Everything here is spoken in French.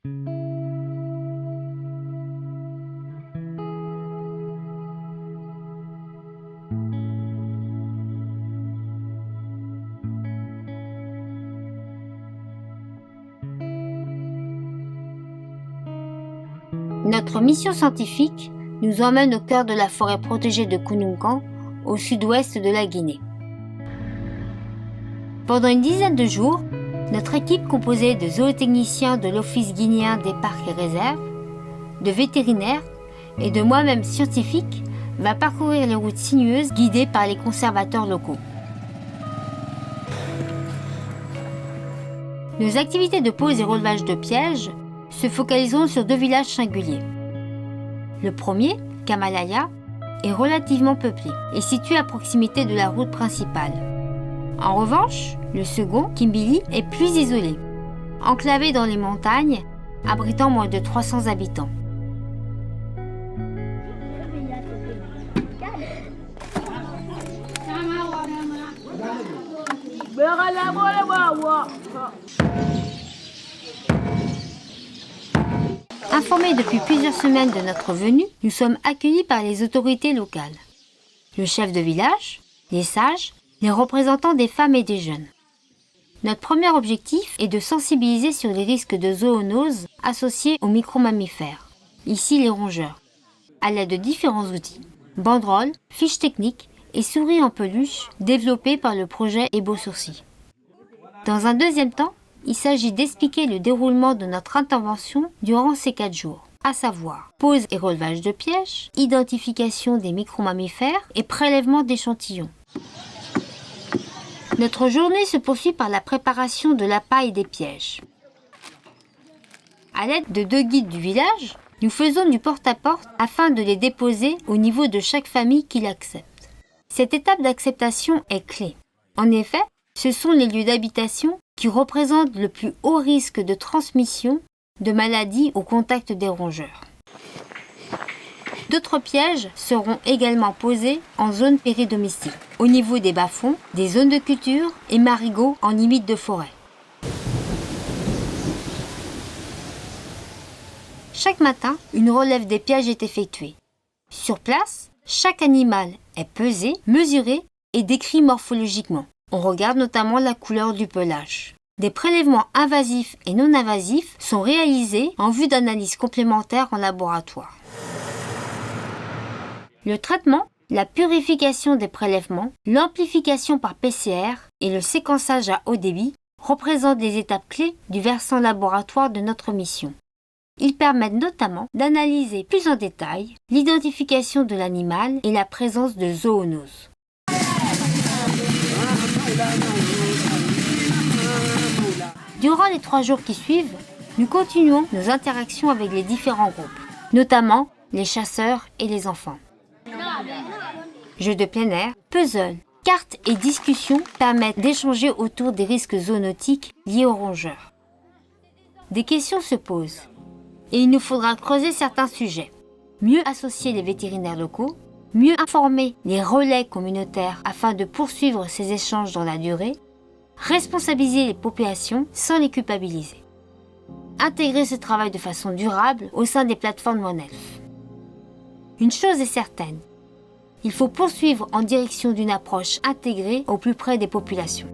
Notre mission scientifique nous emmène au cœur de la forêt protégée de Kounoukan, au sud-ouest de la Guinée. Pendant une dizaine de jours, notre équipe composée de zootechniciens de l'Office guinéen des parcs et réserves, de vétérinaires et de moi-même scientifique va parcourir les routes sinueuses guidées par les conservateurs locaux. Nos activités de pose et relevage de pièges se focaliseront sur deux villages singuliers. Le premier, Kamalaya, est relativement peuplé et situé à proximité de la route principale. En revanche, le second, Kimbili, est plus isolé, enclavé dans les montagnes, abritant moins de 300 habitants. Informés depuis plusieurs semaines de notre venue, nous sommes accueillis par les autorités locales. Le chef de village, les sages, les représentants des femmes et des jeunes. Notre premier objectif est de sensibiliser sur les risques de zoonose associés aux micro-mammifères, ici les rongeurs, à l'aide de différents outils, banderoles, fiches techniques et souris en peluche développées par le projet Ebosourci. Dans un deuxième temps, il s'agit d'expliquer le déroulement de notre intervention durant ces 4 jours, à savoir pose et relevage de pièges, identification des micro-mammifères et prélèvement d'échantillons. Notre journée se poursuit par la préparation de l'appât et des pièges. À l'aide de 2 guides du village, nous faisons du porte-à-porte afin de les déposer au niveau de chaque famille qui l'accepte. Cette étape d'acceptation est clé. En effet, ce sont les lieux d'habitation qui représentent le plus haut risque de transmission de maladies au contact des rongeurs. D'autres pièges seront également posés en zone péridomestique, au niveau des bas-fonds, des zones de culture et marigots en limite de forêt. Chaque matin, une relève des pièges est effectuée. Sur place, chaque animal est pesé, mesuré et décrit morphologiquement. On regarde notamment la couleur du pelage. Des prélèvements invasifs et non invasifs sont réalisés en vue d'analyses complémentaires en laboratoire. Le traitement, la purification des prélèvements, l'amplification par PCR et le séquençage à haut débit représentent les étapes clés du versant laboratoire de notre mission. Ils permettent notamment d'analyser plus en détail l'identification de l'animal et la présence de zoonoses. Durant les 3 jours qui suivent, nous continuons nos interactions avec les différents groupes, notamment les chasseurs et les enfants. Jeux de plein air, puzzles, cartes et discussions permettent d'échanger autour des risques zoonotiques liés aux rongeurs. Des questions se posent et il nous faudra creuser certains sujets. Mieux associer les vétérinaires locaux, mieux informer les relais communautaires afin de poursuivre ces échanges dans la durée, responsabiliser les populations sans les culpabiliser. Intégrer ce travail de façon durable au sein des plateformes One Health. Une chose est certaine, il faut poursuivre en direction d'une approche intégrée au plus près des populations.